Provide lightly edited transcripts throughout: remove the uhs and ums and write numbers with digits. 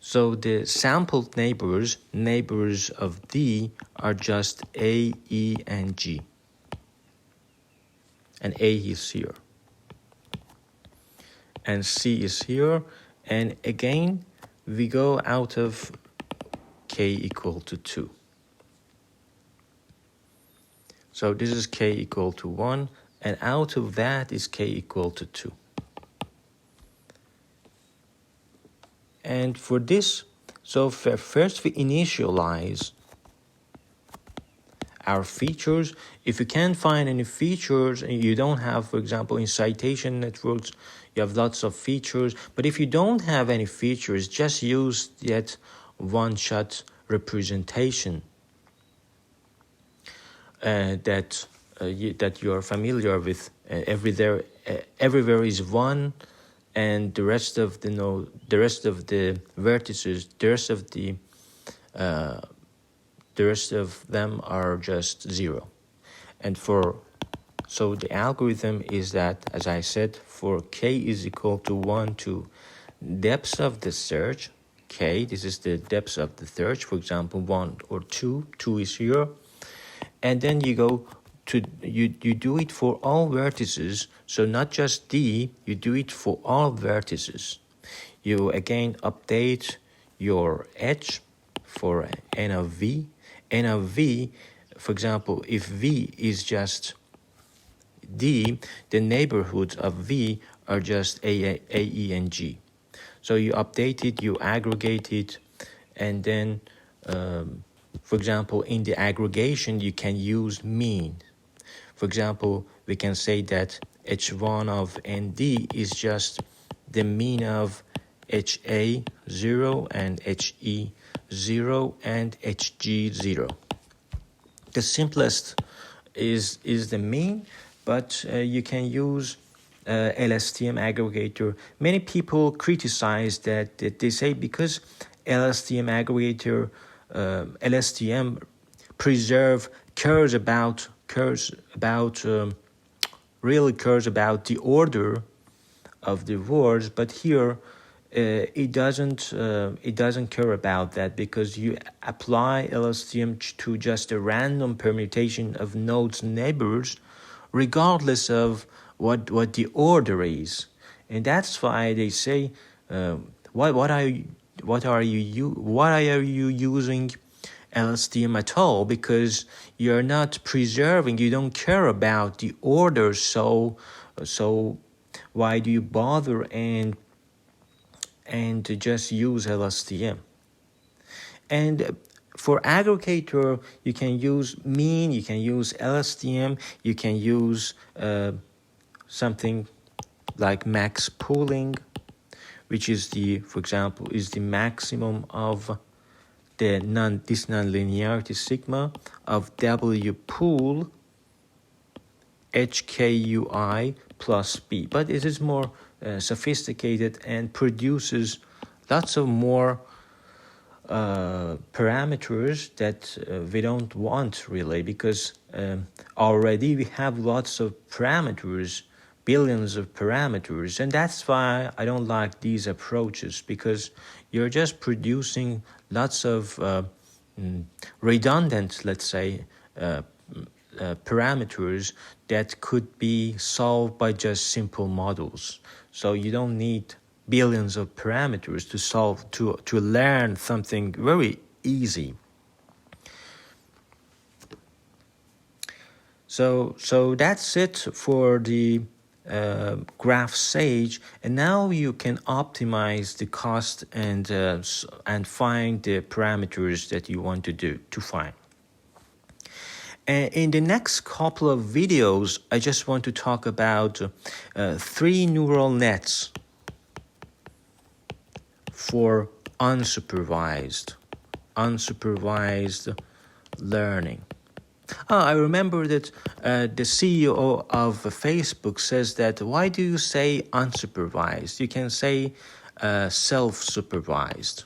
So the sampled neighbors of D are just A, E, and G. And A is here. And C is here. And again, we go out of K equal to 2. So this is K equal to 1. And out of that is K equal to 2. And for this, so first we initialize our features. If you can't find any features and you don't have, for example, in citation networks, you have lots of features. But if you don't have any features, just use that one-shot representation that you are familiar with. Everywhere is one, and the rest of the vertices, the rest of them are just 0. And so the algorithm is that, as I said, for K is equal to 1 to depth of the search, K, this is the depth of the search, for example, 1 or 2, 2 is here. And then you go to, you do it for all vertices, so not just D, you do it for all vertices. You again update your edge for N of V. N of V, for example, if V is just D, the neighborhoods of V are just A, E, and G. So you update it, you aggregate it, and then, for example, in the aggregation, you can use mean. For example, we can say that H1 of ND is just the mean of HA0 and HE0 and HG0. The simplest is the mean, but you can use LSTM aggregator. Many people criticize that they say because LSTM aggregator, LSTM cares about the order of the words, but here it doesn't care about that, because you apply LSTM to just a random permutation of nodes neighbors, regardless of what the order is. And that's why they say, what are you using LSTM at all? Because you're not preserving, you don't care about the order, so why do you bother and to just use LSTM? And for aggregator, you can use mean, you can use LSTM, you can use something like max pooling, which is for example, is the maximum of this nonlinearity sigma of W pool HKUI plus B. But it is more sophisticated and produces lots of more parameters that we don't want really, because already we have lots of parameters, billions of parameters, and that's why I don't like these approaches, because you're just producing lots of redundant, let's say, parameters that could be solved by just simple models. So you don't need billions of parameters to solve, to learn something very easy. So that's it for the GraphSage, and now you can optimize the cost and find the parameters that you want to find. And in the next couple of videos, I just want to talk about 3 neural nets for unsupervised learning. I remember that the CEO of Facebook says that, why do you say unsupervised? You can say self-supervised,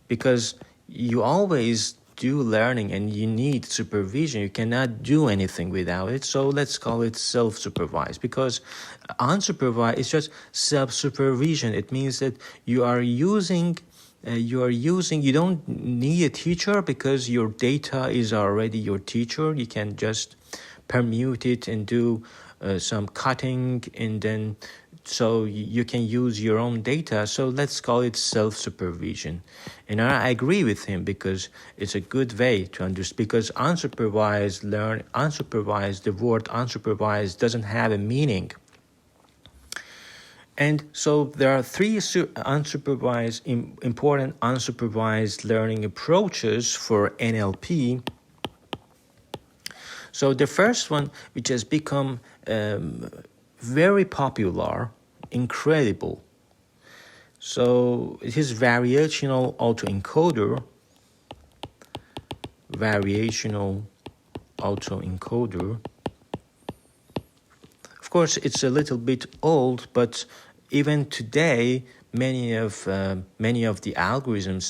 because you always do learning and you need supervision. You cannot do anything without it. So let's call it self-supervised, because unsupervised is just self-supervision. It means that you are using you don't need a teacher because your data is already your teacher. You can just permute it and do some cutting, and then so you can use your own data. So let's call it self-supervision. And I agree with him because it's a good way to understand, because the word unsupervised doesn't have a meaning. And so there are three important unsupervised learning approaches for NLP. So the first one, which has become very popular, incredible. So it is variational autoencoder. Of course, it's a little bit old, but even today, many of the algorithms,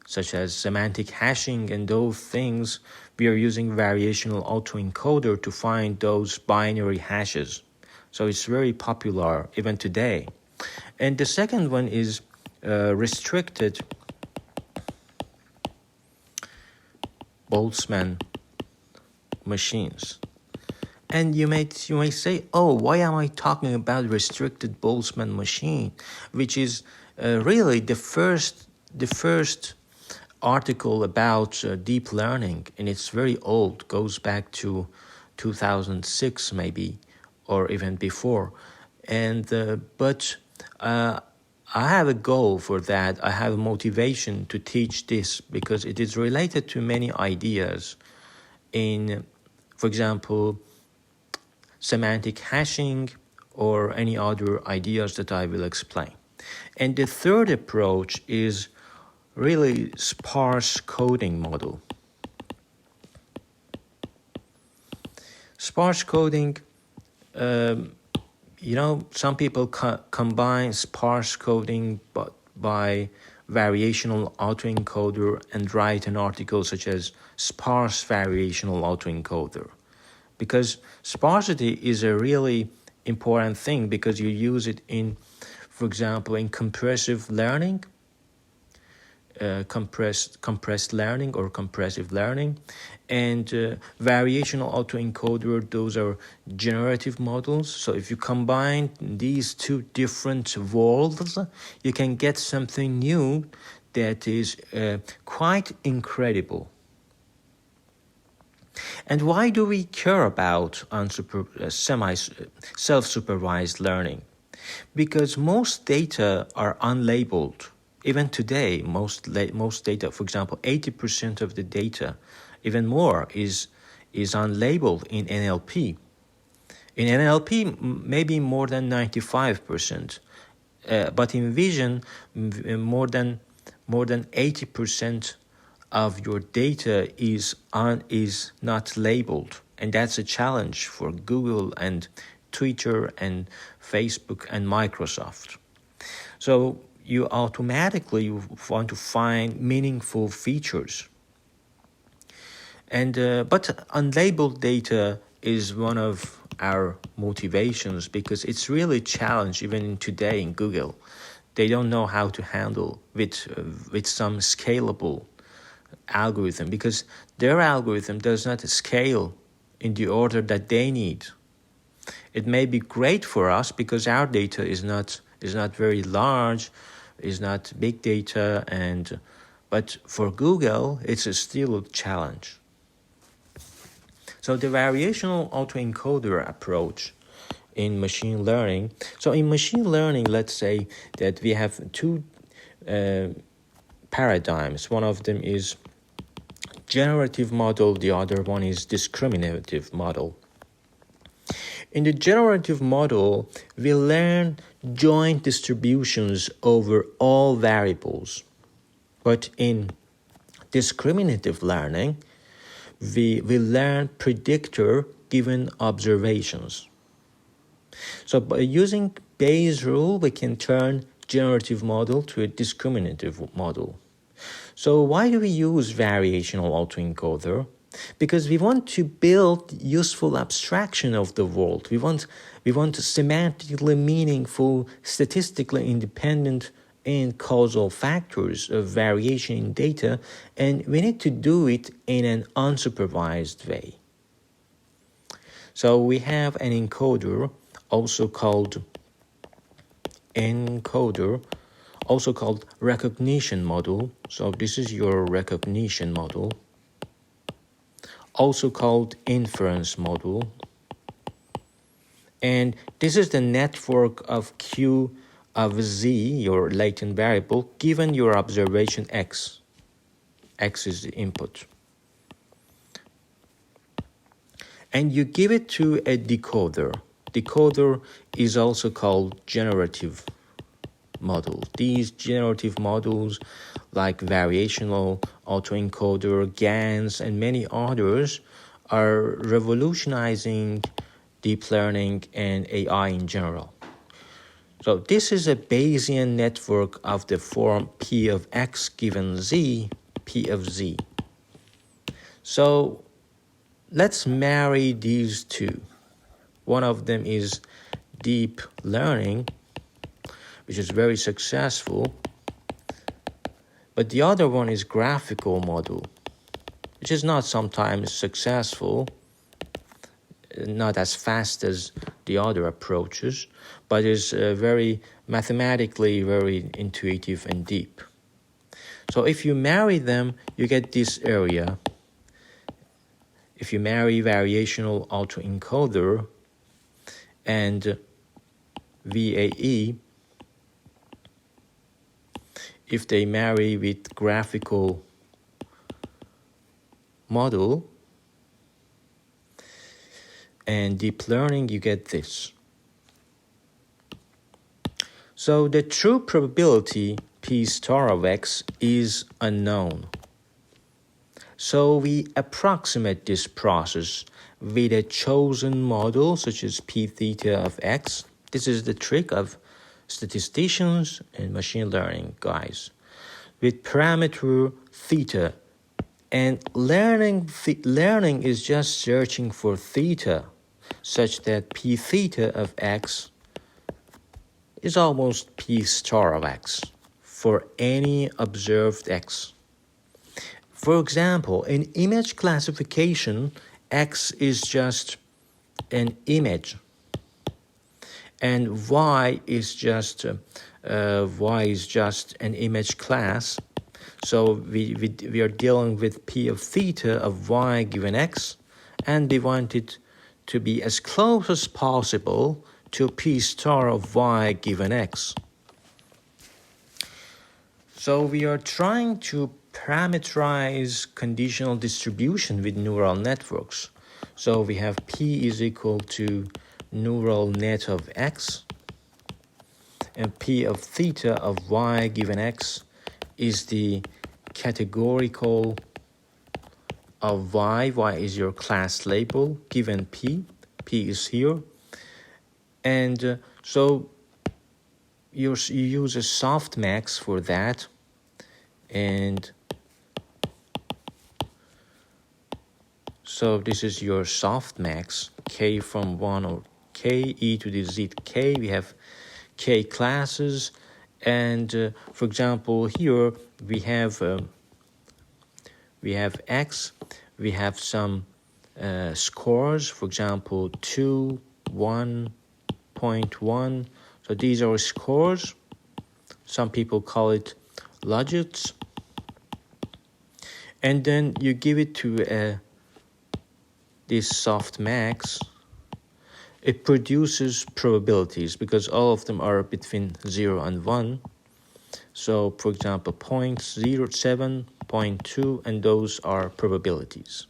such as semantic hashing and those things, we are using variational autoencoder to find those binary hashes. So it's very popular even today. And the second one is restricted Boltzmann machines. And you may say, oh, why am I talking about restricted Boltzmann machine, which is really the first article about deep learning, and it's very old, goes back to 2006 maybe, or even before. And but I have a goal for that. I have a motivation to teach this because it is related to many ideas in, for example, semantic hashing or any other ideas that I will explain. And the third approach is really sparse coding model. Sparse coding, some people combine sparse coding by variational autoencoder and write an article such as sparse variational autoencoder. Because sparsity is a really important thing because you use it in, for example, in compressive learning, compressed learning or compressive learning, and variational autoencoder, those are generative models. So if you combine these two different worlds, you can get something new that is quite incredible. And why do we care about self-supervised learning? Because most data are unlabeled. Even today, most data, for example, 80% of the data, even more, is unlabeled in NLP. In NLP, maybe more than 95%, but in vision, more than 80% of your data is not labeled, and that's a challenge for Google and Twitter and Facebook and Microsoft. So you automatically want to find meaningful features. And but unlabeled data is one of our motivations because it's really a challenge even today in Google. They don't know how to handle with some scalable algorithm because their algorithm does not scale in the order that they need. It may be great for us because our data is not very large, is not big data, but for Google it's still a challenge. So the variational autoencoder approach in machine learning. So in machine learning, let's say that we have two paradigms. One of them is generative model, the other one is discriminative model. In the generative model, we learn joint distributions over all variables. But in discriminative learning, we learn predictor given observations. So by using Bayes' rule, we can turn generative model to a discriminative model. So why do we use variational autoencoder? Because we want to build useful abstraction of the world. We want semantically meaningful, statistically independent and causal factors of variation in data, and we need to do it in an unsupervised way. So we have an encoder, also called recognition model. So this is your recognition model, also called inference model. And this is the network of Q of Z, your latent variable, given your observation X. X is the input. And you give it to a decoder. Decoder is also called generative model. These generative models like variational autoencoder, GANs, and many others are revolutionizing deep learning and AI in general. So this is a Bayesian network of the form P of X given Z, P of Z. So let's marry these two. One of them is deep learning, which is very successful, but the other one is graphical model, which is not sometimes successful, not as fast as the other approaches, but is very mathematically very intuitive and deep. So if you marry them, you get this area. If you marry variational autoencoder and VAE, if they marry with graphical model and deep learning, you get this. So the true probability P star of X is unknown. So we approximate this process with a chosen model such as P theta of X. This is the trick of statisticians and machine learning guys. With parameter theta. And learning is just searching for theta such that P theta of X is almost P star of X for any observed X. For example, in image classification, X is just an image, and Y is just an image class. So we are dealing with P of theta of Y given X, and we want it to be as close as possible to P star of Y given X. So we are trying to parameterize conditional distribution with neural networks. So we have P is equal to neural net of X, and P of theta of Y given X is the categorical of Y. Y is your class label given P. P is here. And so you use a softmax for that. And so this is your softmax, K from 1 or K, e to the Z K. We have K classes. And for example, here we have X. We have some scores. For example, 2, 1.1. So these are scores. Some people call it logits. And then you give it to this softmax. It produces probabilities because all of them are between 0 and 1. So, for example, 0.07, 0.2, and those are probabilities.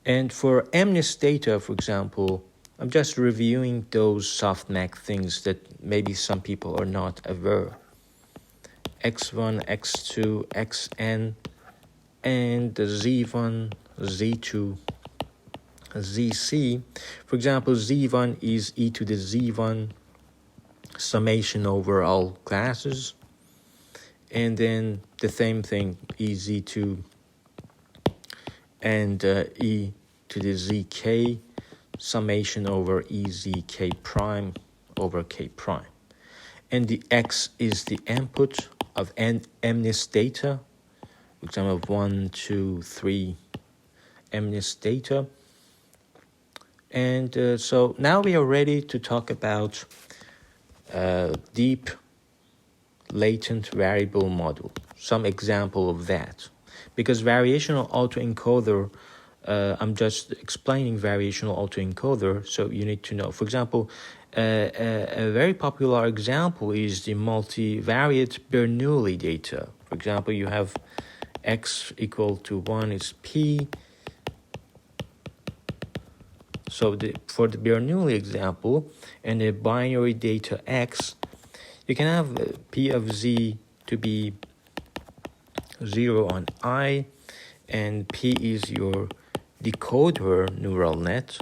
And for MNIST data, for example, I'm just reviewing those softmax things that maybe some people are not aware. X1, X2, Xn, and the Z1, Z2, ZC. For example, Z1 is e to the Z1 summation over all classes. And then the same thing, EZ2 and e to the ZK summation over EZK prime over K prime. and the X is the input of MNIST data, for example, 1, 2, 3 MNIST data. And so now we are ready to talk about deep latent variable model, some example of that. Because variational autoencoder, I'm just explaining variational autoencoder, so you need to know. For example, a very popular example is the multivariate Bernoulli data. For example, you have x equal to 1 is p. So for the Bernoulli example and the binary data x, you can have p of z to be 0 on I, and p is your decoder neural net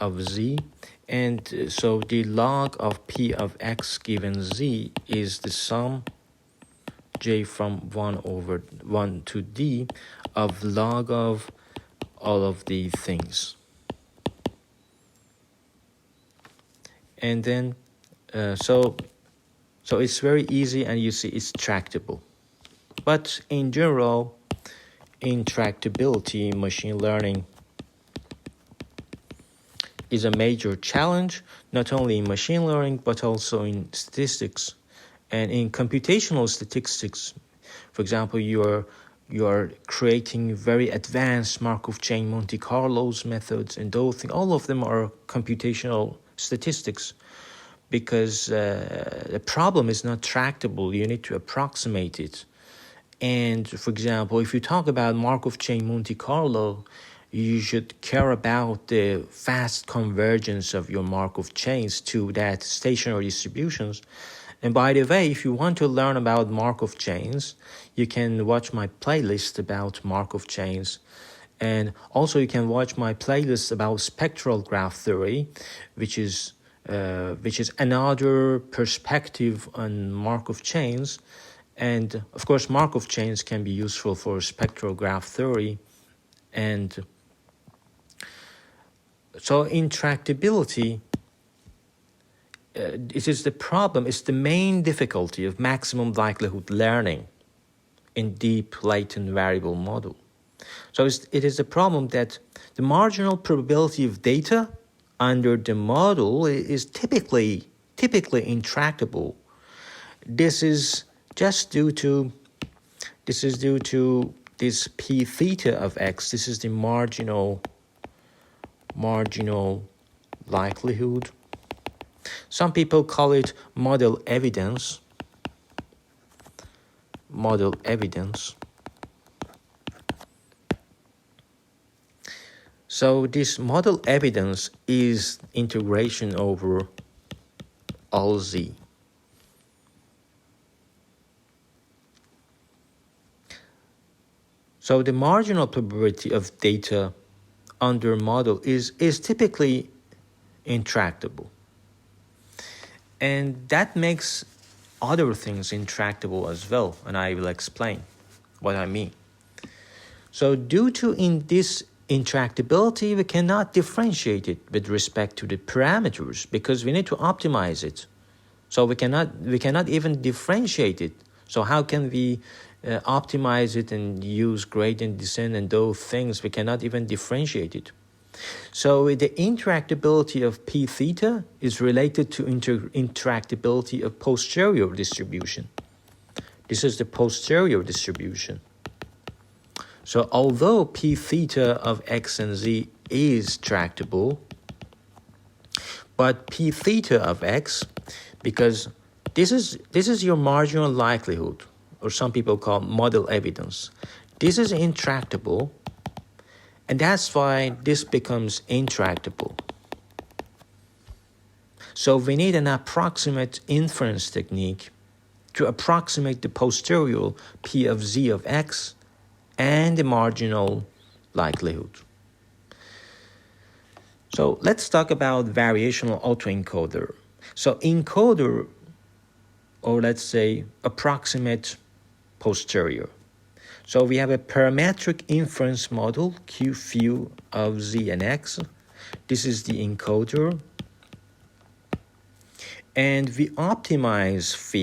of z, and so the log of p of x given z is the sum j from 1 to d of log of all of these things. And then so it's very easy, and you see it's tractable. But in general, interactability in machine learning is a major challenge, not only in machine learning, but also in statistics. And in computational statistics, for example, you are creating very advanced Markov chain Monte Carlos methods, and those things, all of them are computational statistics, because the problem is not tractable. You need to approximate it. And for example, if you talk about Markov chain Monte Carlo, you should care about the fast convergence of your Markov chains to that stationary distributions. And by the way, if you want to learn about Markov chains, you can watch my playlist about Markov chains. And also you can watch my playlist about spectral graph theory, which is another perspective on Markov chains. And of course, Markov chains can be useful for spectral graph theory. And so interactability, it is the problem, it's the main difficulty of maximum likelihood learning in deep latent variable model. So it is the problem that the marginal probability of data under the model is typically intractable. This is due to this p theta of x. This is the marginal likelihood. Some people call it model evidence. So this model evidence is integration over all z. So the marginal probability of data under model is typically intractable. And that makes other things intractable as well, and I will explain what I mean. So due to this intractability, we cannot differentiate it with respect to the parameters, because we need to optimize it. So we cannot even differentiate it. So how can we optimize it and use gradient descent and those things? We cannot even differentiate it. So the interactability of p theta is related to interactability of posterior distribution. This is the posterior distribution. So although p theta of x and z is tractable, but p theta of x, because this is your marginal likelihood, or some people call model evidence. This is intractable, and that's why this becomes intractable. So we need an approximate inference technique to approximate the posterior p of z of x and the marginal likelihood. So let's talk about variational autoencoder. So encoder, or let's say approximate posterior. So we have a parametric inference model, Q few of z and x. This is the encoder. and we optimize fit